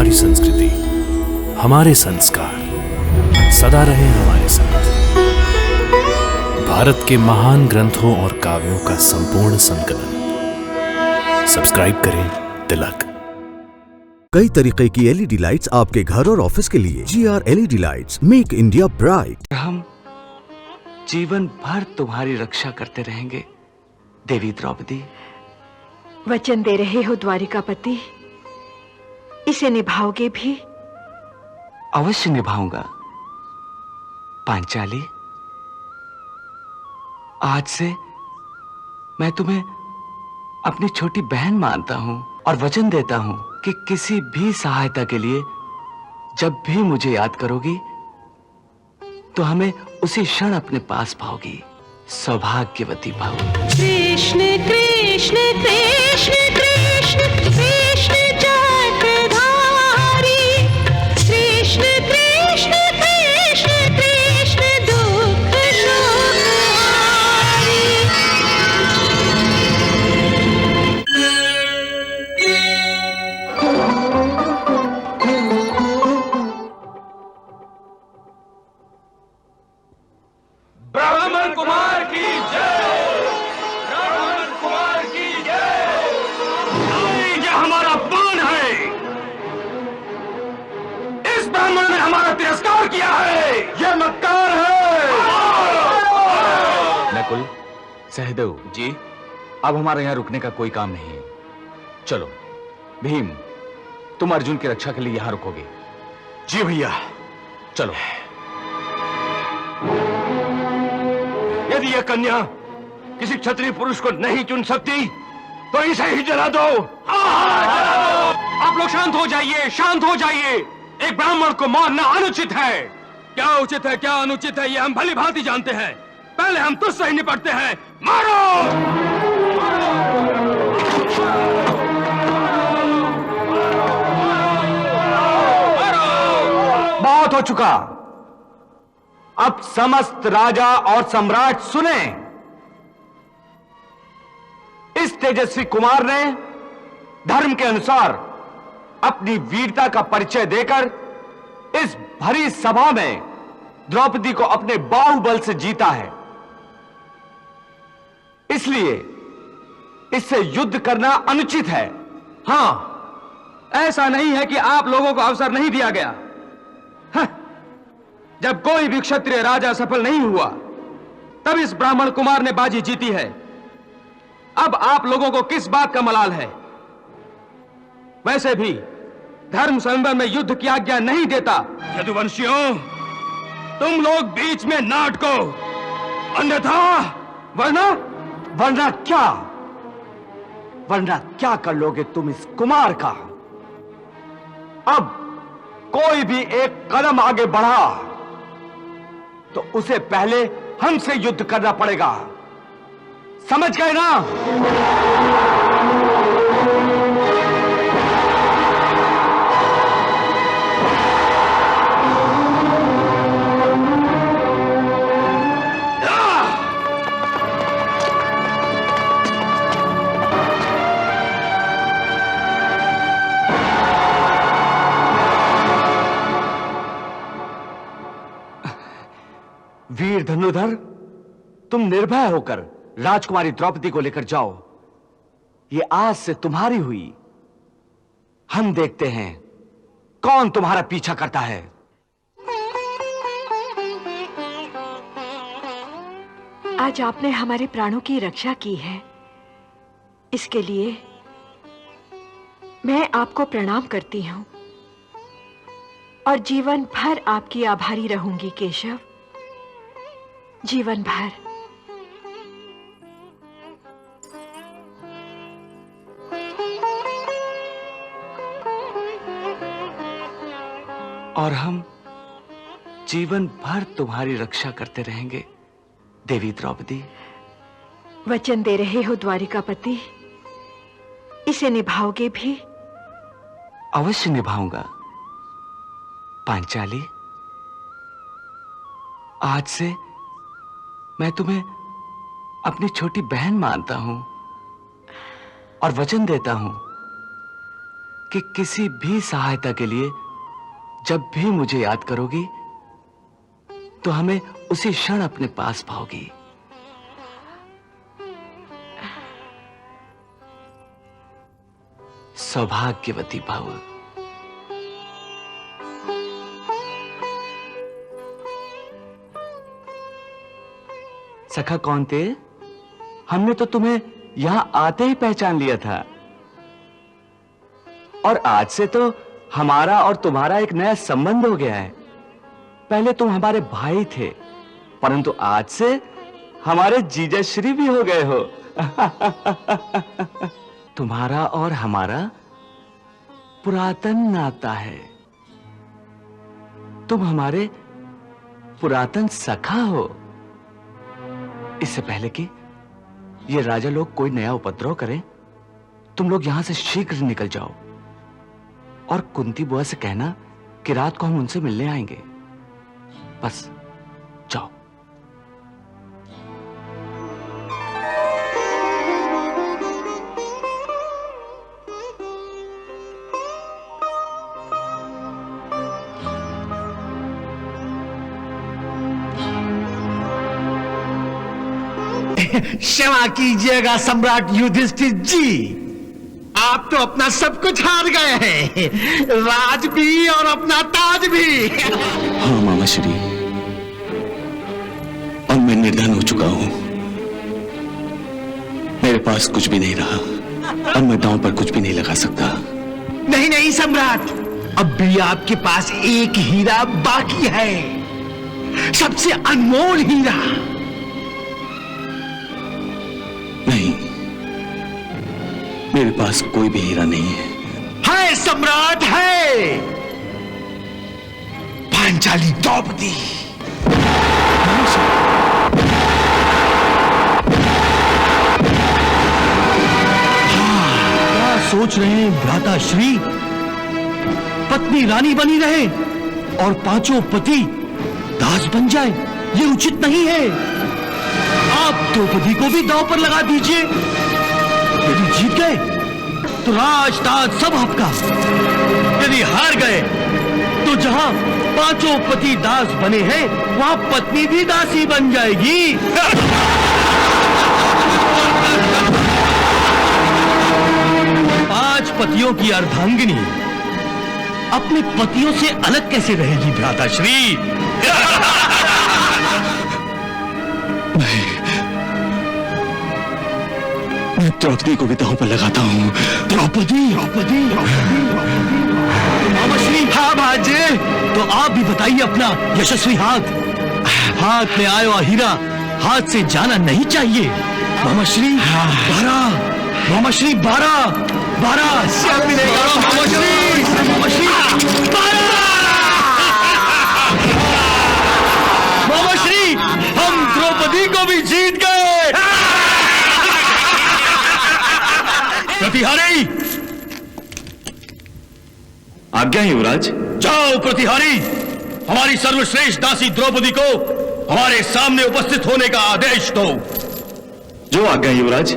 हमारी संस्कृति, हमारे संस्कार सदा रहे हमारे साथ। भारत के महान ग्रंथों और काव्यों का संपूर्ण संकलन। सब्सक्राइब करें तिलक। कई तरीके की एलईडी लाइट्स आपके घर और ऑफिस के लिए। GR LED lights, make India bright. हम जीवन भर तुम्हारी रक्षा करते रहेंगे देवी द्रौपदी। वचन दे रहे हो द्वारिकापति, इसे निभाओगे भी? अवश्य निभाऊंगा पांचाली। आज से मैं तुम्हें अपनी छोटी बहन मानता हूं और वचन देता हूं कि किसी भी सहायता के लिए जब भी मुझे याद करोगी तो हमें उसी क्षण अपने पास पाओगी, सौभाग्यवती पाओगी। कृष्ण कृष्ण कृष्ण कृष्ण कृष्ण जगधारी, कृष्ण कृष्ण कृष्ण कृष्ण दुख शोकहारी। ब्राह्मण कुमार की जय, ब्राह्मण कुमार की जय। ये हमारा मान है। इस ब्राह्मण ने हमारा तिरस्कार किया है, ये मक्कार है। नकुल, सहदेव जी, अब हमारे यहाँ रुकने का कोई काम नहीं है। चलो भीम, तुम अर्जुन की रक्षा के लिए यहाँ रुकोगे। जी भैया। चलो। यदि यह कन्या किसी क्षत्रिय पुरुष को नहीं चुन सकती तो इसे ही जला दो। आप लोग शांत हो जाइए, शांत हो जाइए। एक ब्राह्मण को मारना अनुचित है। क्या उचित है, क्या अनुचित है, ये हम भली भांति जानते हैं। पहले हम तुझसे ही निपटते हैं। मारो! बहुत हो चुका। अब समस्त राजा और सम्राट सुने। इस तेजस्वी कुमार ने धर्म के अनुसार अपनी वीरता का परिचय देकर इस भरी सभा में द्रौपदी को अपने बाहुबल से जीता है। इसलिए इससे युद्ध करना अनुचित है। हां, ऐसा नहीं है कि आप लोगों को अवसर नहीं दिया गया। जब कोई भी क्षत्रिय राजा सफल नहीं हुआ तब इस ब्राह्मण कुमार ने बाजी जीती है। अब आप लोगों को किस बात का मलाल है? वैसे भी धर्म संवर में युद्ध की आज्ञा नहीं देता। यदुवंशियों, तुम लोग बीच में ना अटको, अन्यथा वरना क्या कर लोगे तुम इस कुमार का? अब कोई भी एक कदम आगे बढ़ा तो उसे पहले हमसे युद्ध करना पड़ेगा। समझ गए ना? वीर धनुधर, तुम निर्भय होकर राजकुमारी द्रौपदी को लेकर जाओ। ये आज से तुम्हारी हुई। हम देखते हैं कौन तुम्हारा पीछा करता है। आज आपने हमारे प्राणों की रक्षा की है, इसके लिए मैं आपको प्रणाम करती हूं और जीवन भर आपकी आभारी रहूंगी केशव, जीवन भर। और हम जीवन भर तुम्हारी रक्षा करते रहेंगे देवी द्रौपदी। वचन दे रहे हो द्वारिकापति, इसे निभाओगे भी? अवश्य निभाऊंगा पांचाली। आज से मैं तुम्हें अपनी छोटी बहन मानता हूं और वचन देता हूं कि किसी भी सहायता के लिए जब भी मुझे याद करोगी तो हमें उसी क्षण अपने पास पाओगी। सौभाग्यवती भव। सखा कौन थे? हमने तो तुम्हें यहां आते ही पहचान लिया था, और आज से तो हमारा और तुम्हारा एक नया संबंध हो गया है। पहले तुम हमारे भाई थे, परंतु आज से हमारे जीजाश्री भी हो गए हो। तुम्हारा और हमारा पुरातन नाता है। तुम हमारे पुरातन सखा हो। इससे पहले कि ये राजा लोग कोई नया उपद्रव करें, तुम लोग यहां से शीघ्र निकल जाओ और कुंती बुआ से कहना कि रात को हम उनसे मिलने आएंगे। बस जाओ। क्षमा कीजिएगा सम्राट युधिष्ठिर जी, आप तो अपना सब कुछ हार गए हैं, राज भी और अपना ताज भी। हाँ मामा श्री, और मैं निर्धन हो चुका हूं। मेरे पास कुछ भी नहीं रहा और मैं दांव पर कुछ भी नहीं लगा सकता। नहीं नहीं सम्राट, अब भी आपके पास एक हीरा बाकी है, सबसे अनमोल हीरा। नहीं, मेरे पास कोई भी हीरा नहीं है। है सम्राट, है पांचाली द्रौपदी। क्या सोच रहे हैं भ्राता श्री? पत्नी रानी बनी रहे और पांचों पति दास बन जाए, ये उचित नहीं है। आप द्रौपदी को भी दांव पर लगा दीजिए। यदि जीत गए तो राजताज सब आपका, यदि हार गए तो जहां पांचों पति दास बने हैं वहां पत्नी भी दासी बन जाएगी। पांच पतियों की अर्धांगिनी अपने पतियों से अलग कैसे रहेगी भ्राताश्री? मैं द्रौपदी को भी दांव पर लगाता हूं। द्रौपदी, द्रौपदी, मामा श्री। हाँ भाजे, तो आप भी बताइए अपना यशस्वी हाथ। हाथ में आया हीरा हाथ से जाना नहीं चाहिए। मामा श्री 12, मामा श्री 12, 12 मिलेगा। मामा श्री, मामा श्री 12। मामा श्री, हम द्रौपदी को भी जीत गए। प्रतिहारी, आज्ञा युवराज। जाओ प्रतिहारी, हमारी सर्वश्रेष्ठ दासी द्रौपदी को हमारे सामने उपस्थित होने का आदेश दो। जो आज्ञा युवराज।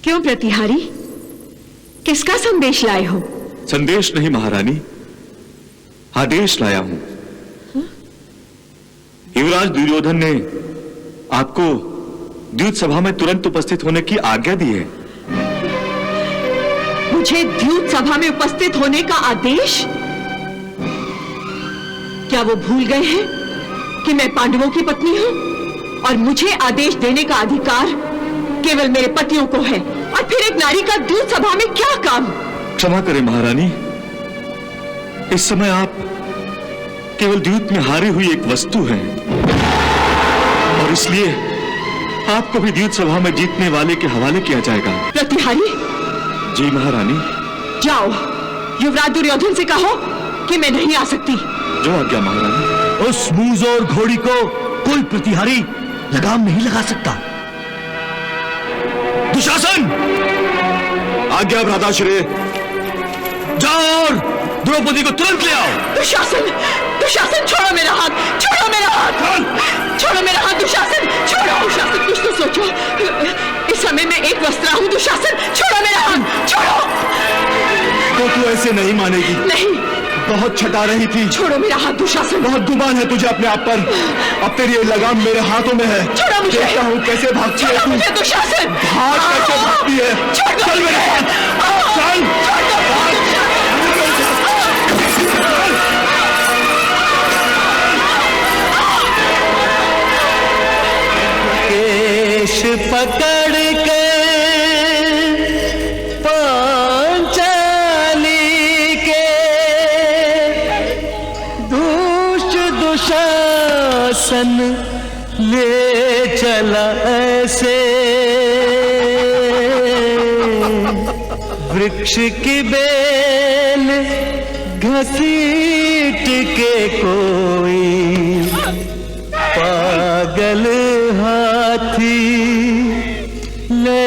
क्यों प्रतिहारी, किसका संदेश लाए हो? संदेश नहीं महारानी, आदेश लाया हूं। युवराज दुर्योधन ने आपको द्यूत सभा में तुरंत उपस्थित होने की आज्ञा दी है। मुझे द्यूत सभा में उपस्थित होने का आदेश? क्या वो भूल गए हैं कि मैं पांडवों की पत्नी हूं और मुझे आदेश देने का अधिकार केवल मेरे पतियों को है, और फिर एक नारी का द्यूत सभा में क्या काम? क्षमा करें महारानी, इस समय आप केवल द्यूत में हारी हुई एक वस्तु हैं, और इसलिए आपको भी द्यूत सभा में जीतने वाले के हवाले किया जाएगा। प्रतिहारी, जी महारानी। जाओ युवराज दुर्योधन से कहो कि मैं नहीं आ सकती। जो आज्ञा महारानी। उस मूंजोर घोड़ी को कोई प्रतिहारी लगाम नहीं लगा सकता। दुशासन, आज्ञा भ्राताश्री। जाओ और द्रौपदी को तुरंत ले आओ। दुशासन, दुशासन छोड़ो मेरा हाथ, छोड़ो मेरा हाथ, छोड़ो मेरा हाथ दुशासन, छोड़ो। दुशासन कुछ तो सोचो, इस समय मैं एक वस्त्रा हूं। दुशासन छोड़ो मेरा हाथ, छोड़ो। तू ऐसे नहीं मानेगी। नहीं, बहुत छटा रही थी। छोड़ो मेरा हाथ दुशासन। बहुत गुमान है तुझे अपने आप पर। अब तेरी ये लगाम मेरे हाथों में है। छोड़ो मुझे। देखता हूँ कैसे भागती है तू। मुझे दुशासन। भाग कैसे भागती है। चल मेरे साथ, चल। केश पकड़ के पांचाली के दुशासन ले चला ऐसे, वृक्ष की बेल घसीट के कोई पागल हाथी ले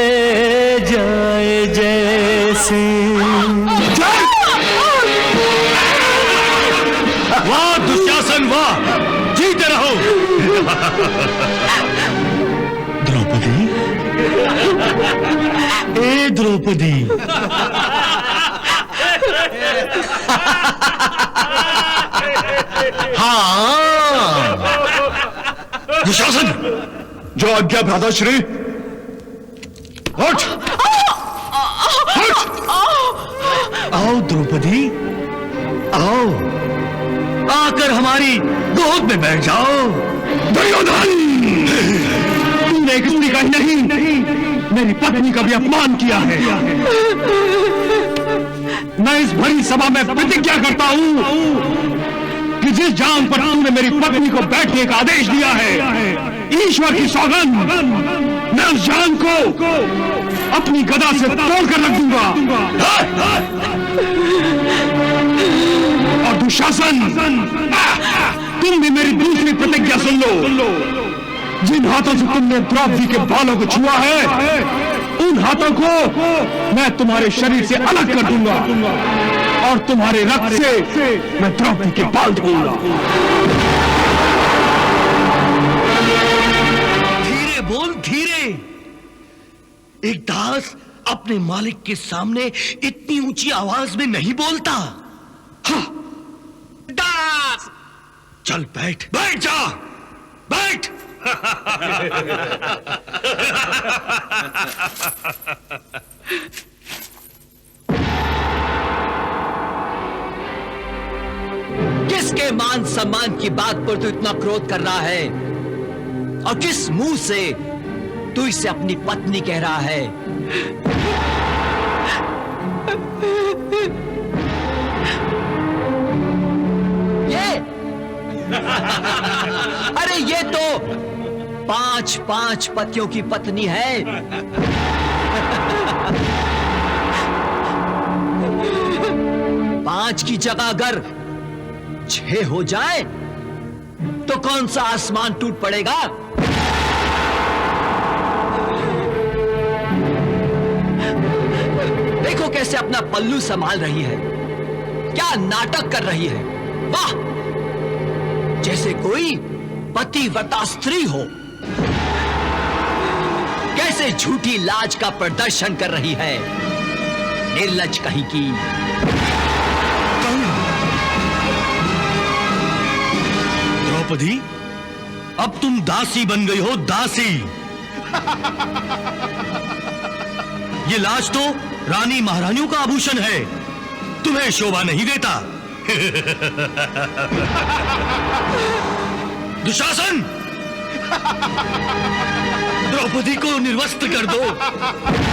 जाए जैसे। वाह दुशासन वाह, जीते रहो। द्रौपदी, ए द्रौपदी, हाँ दुशासन, जो आज्ञा भ्राताश्री। उठ, उठ। आओ द्रौपदी, आओ, आकर हमारी गोद में बैठ जाओ। दुर्योधन, तूने एक स्त्री का ही नहीं मेरी पत्नी का भी अपमान किया है। मैं इस भरी सभा में प्रतिज्ञा करता हूं कि जिस जान पर तूने मेरी पत्नी को बैठने का आदेश दिया है, ईश्वर की सौगंध, मैं उस जान को अपनी गदा से तोड़कर रख दूंगा। और दुशासन, तुम भी मेरी दूसरी प्रतिज्ञा सुन लो। जिन हाथों से तुमने द्रौपदी के बालों को छुआ है, उन हाथों को मैं तुम्हारे शरीर से अलग कर दूंगा और तुम्हारे रक्त से मैं द्रौपदी के बाल धोऊंगा। धीरे बोल, धीरे। एक दास अपने मालिक के सामने इतनी ऊंची आवाज में नहीं बोलता। हाँ। दास, चल बैठ, बैठ जा, बैठ। किसके मान सम्मान की बात पर तू इतना क्रोध कर रहा है, और किस मुंह से तू इसे अपनी पत्नी कह रहा है? ये अरे ये तो 5 पतियों की पत्नी है। पांच की जगह अगर 6 हो जाए तो कौन सा आसमान टूट पड़ेगा? देखो कैसे अपना पल्लू संभाल रही है, क्या नाटक कर रही है। वाह, जैसे कोई पतिव्रता स्त्री हो। कैसे झूठी लाज का प्रदर्शन कर रही है, निर्लज कहीं की। द्रौपदी, अब तुम दासी बन गई हो, दासी। ये लाज तो रानी महारानियों का आभूषण है, तुम्हें शोभा नहीं देता। दुशासन, द्रौपदी को निर्वस्त्र कर दो,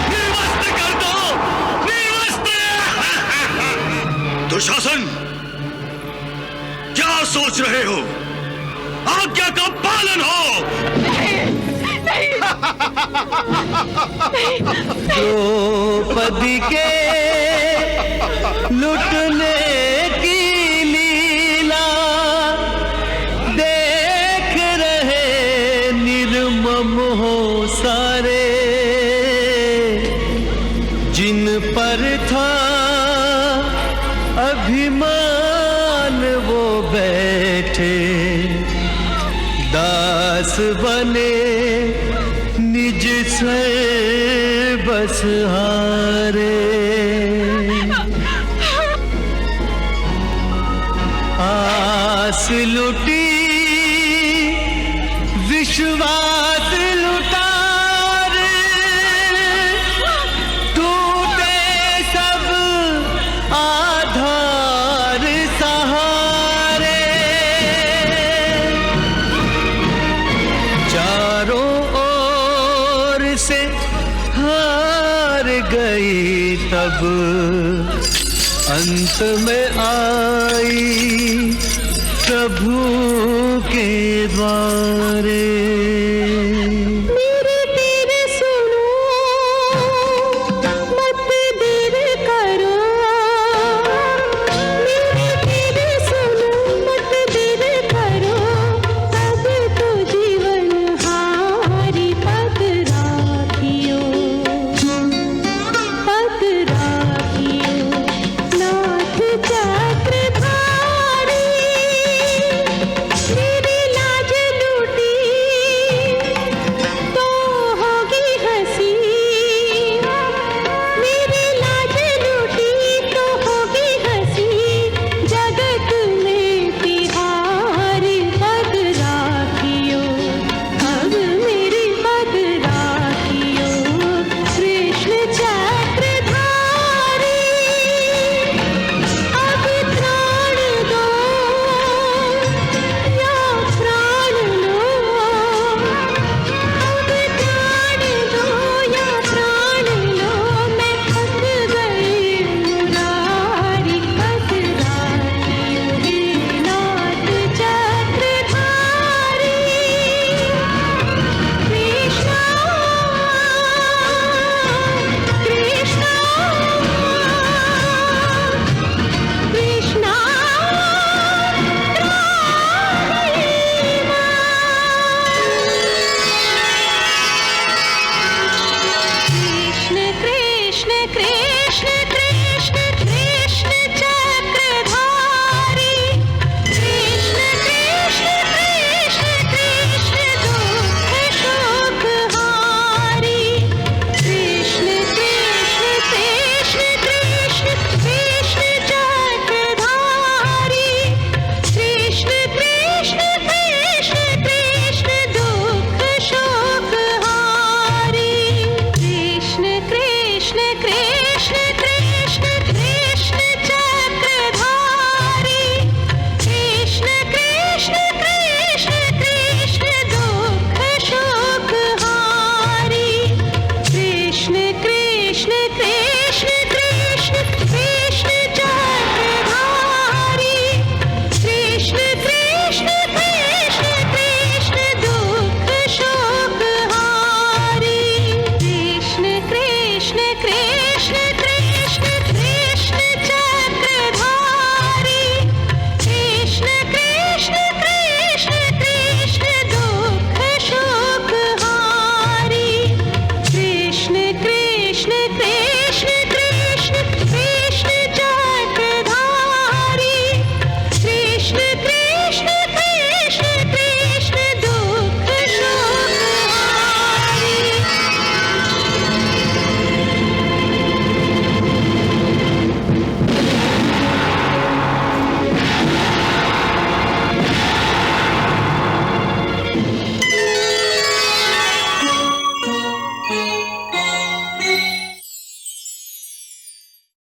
निर्वस्त्र कर दो, निर्वस्त्र। दुशासन, क्या सोच रहे हो? आज्ञा का पालन हो। द्रौपदी के लुटने की लीला देख रहे निर्मम हो सारे, जिन पर था अभिमान वो बैठे दास बने निज से बस हारे। आस लुटी विश्वास लुटा रे, टूटे सब आधार सहारे, चारों ओर से हार गई तब अंत में आई प्रभु के द्वारे।